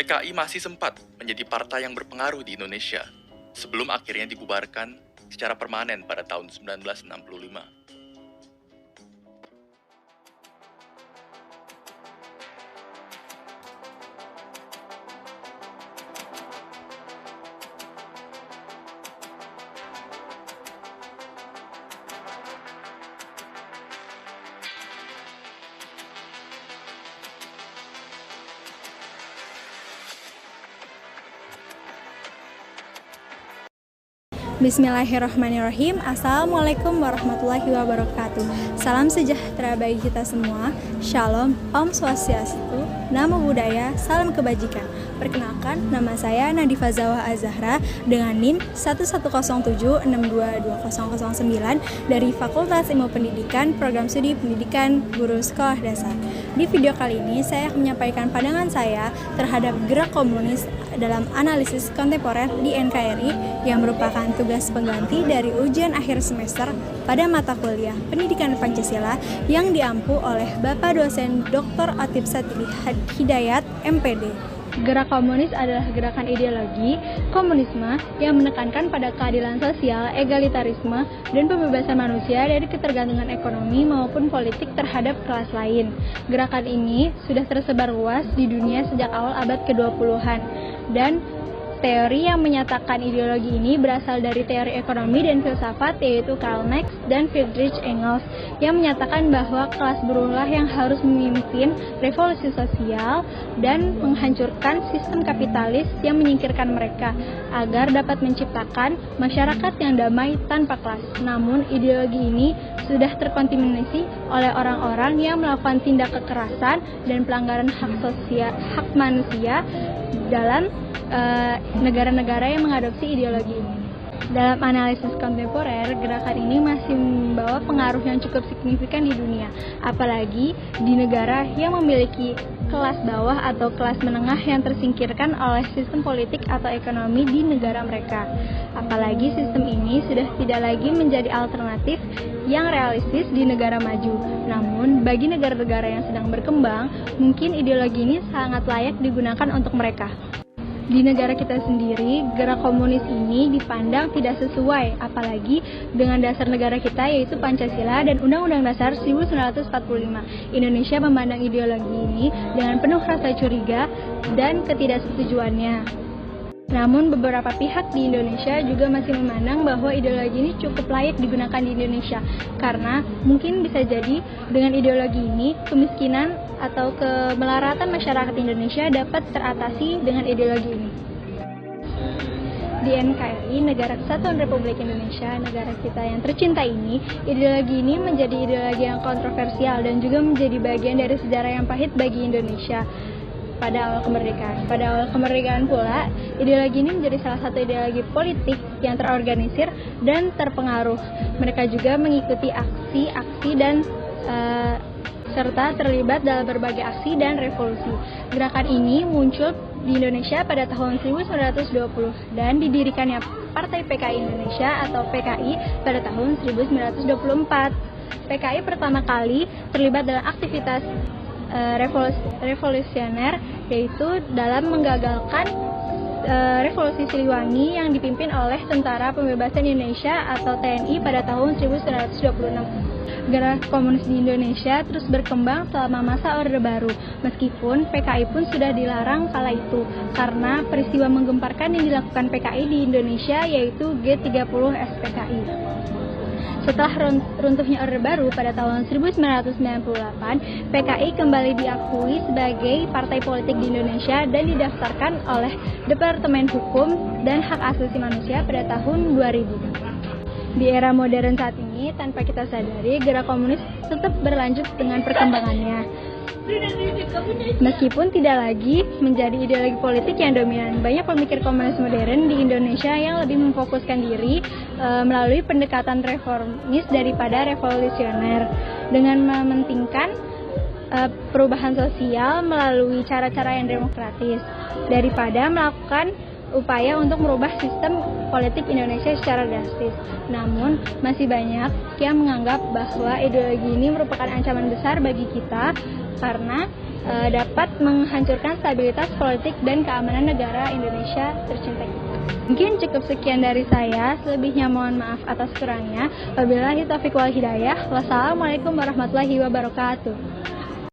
PKI masih sempat menjadi partai yang berpengaruh di Indonesia sebelum akhirnya dibubarkan secara permanen pada tahun 1965. Bismillahirrahmanirrahim. Assalamualaikum warahmatullahi wabarakatuh. Salam sejahtera bagi kita semua. Shalom, Om Swastiastu, Namo Buddhaya, Salam Kebajikan. Perkenalkan, nama saya Nadifa Zawah Azahra dengan NIM 1107622009 dari Fakultas Ilmu Pendidikan, Program Studi Pendidikan Guru Sekolah Dasar. Di video kali ini, saya akan menyampaikan pandangan saya terhadap gerak komunis dalam analisis kontemporer di NKRI yang merupakan tugas pengganti dari ujian akhir semester pada mata kuliah Pendidikan Pancasila yang diampu oleh Bapak dosen Dr. Atib Satili Hidayat, MPD. Gerak komunis adalah gerakan ideologi komunisme yang menekankan pada keadilan sosial, egalitarisme, dan pembebasan manusia dari ketergantungan ekonomi maupun politik terhadap kelas lain. Gerakan ini sudah tersebar luas di dunia sejak awal abad ke-20-an, dan teori yang menyatakan ideologi ini berasal dari teori ekonomi dan filsafat, yaitu Karl Marx dan Friedrich Engels, yang menyatakan bahwa kelas buruhlah yang harus memimpin revolusi sosial dan menghancurkan sistem kapitalis yang menyingkirkan mereka agar dapat menciptakan masyarakat yang damai tanpa kelas. Namun ideologi ini sudah terkontaminasi oleh orang-orang yang melakukan tindak kekerasan dan pelanggaran hak manusia dalam negara-negara yang mengadopsi ideologi ini. Dalam analisis kontemporer, gerakan ini masih membawa pengaruh yang cukup signifikan di dunia, apalagi di negara yang memiliki kelas bawah atau kelas menengah yang tersingkirkan oleh sistem politik atau ekonomi di negara mereka. Apalagi sistem ini sudah tidak lagi menjadi alternatif yang realistis di negara maju. Namun, bagi negara-negara yang sedang berkembang, mungkin ideologi ini sangat layak digunakan untuk mereka. Di negara kita sendiri, gerak komunis ini dipandang tidak sesuai, apalagi dengan dasar negara kita yaitu Pancasila dan Undang-Undang Dasar 1945. Indonesia memandang ideologi ini dengan penuh rasa curiga dan ketidaksetujuannya. Namun beberapa pihak di Indonesia juga masih memandang bahwa ideologi ini cukup layak digunakan di Indonesia, karena mungkin bisa jadi dengan ideologi ini kemiskinan atau kemelaratan masyarakat Indonesia dapat teratasi dengan ideologi ini. Di NKRI, Negara Kesatuan Republik Indonesia, negara kita yang tercinta ini, ideologi ini menjadi ideologi yang kontroversial dan juga menjadi bagian dari sejarah yang pahit bagi Indonesia. Pada awal kemerdekaan pula, ideologi ini menjadi salah satu ideologi politik yang terorganisir dan terpengaruh. Mereka juga mengikuti aksi-aksi dan serta terlibat dalam berbagai aksi dan revolusi. Gerakan ini muncul di Indonesia pada tahun 1920 dan didirikannya Partai PKI Indonesia atau PKI pada tahun 1924. PKI pertama kali terlibat dalam aktivitas revolusioner, yaitu dalam menggagalkan revolusi Siliwangi yang dipimpin oleh Tentara Pembebasan Indonesia atau TNI pada tahun 1926. Gerak komunis di Indonesia terus berkembang selama masa Orde Baru, meskipun PKI pun sudah dilarang kala itu karena peristiwa menggemparkan yang dilakukan PKI di Indonesia, yaitu G30 SPKI. Setelah runtuhnya Orde Baru pada tahun 1998, PKI kembali diakui sebagai partai politik di Indonesia dan didaftarkan oleh Departemen Hukum dan Hak Asasi Manusia pada tahun 2000. Di era modern saat ini, tanpa kita sadari, gerak komunis tetap berlanjut dengan perkembangannya. Meskipun tidak lagi menjadi ideologi politik yang dominan, banyak pemikir komunis modern di Indonesia yang lebih memfokuskan diri melalui pendekatan reformis daripada revolusioner, dengan mementingkan perubahan sosial melalui cara-cara yang demokratis daripada melakukan upaya untuk merubah sistem politik Indonesia secara drastis. Namun, masih banyak yang menganggap bahwa ideologi ini merupakan ancaman besar bagi kita karena dapat menghancurkan stabilitas politik dan keamanan negara Indonesia tercinta kita. Mungkin cukup sekian dari saya, selebihnya mohon maaf atas kurangnya. Wabillahi taufiq wal hidayah. Wassalamualaikum warahmatullahi wabarakatuh.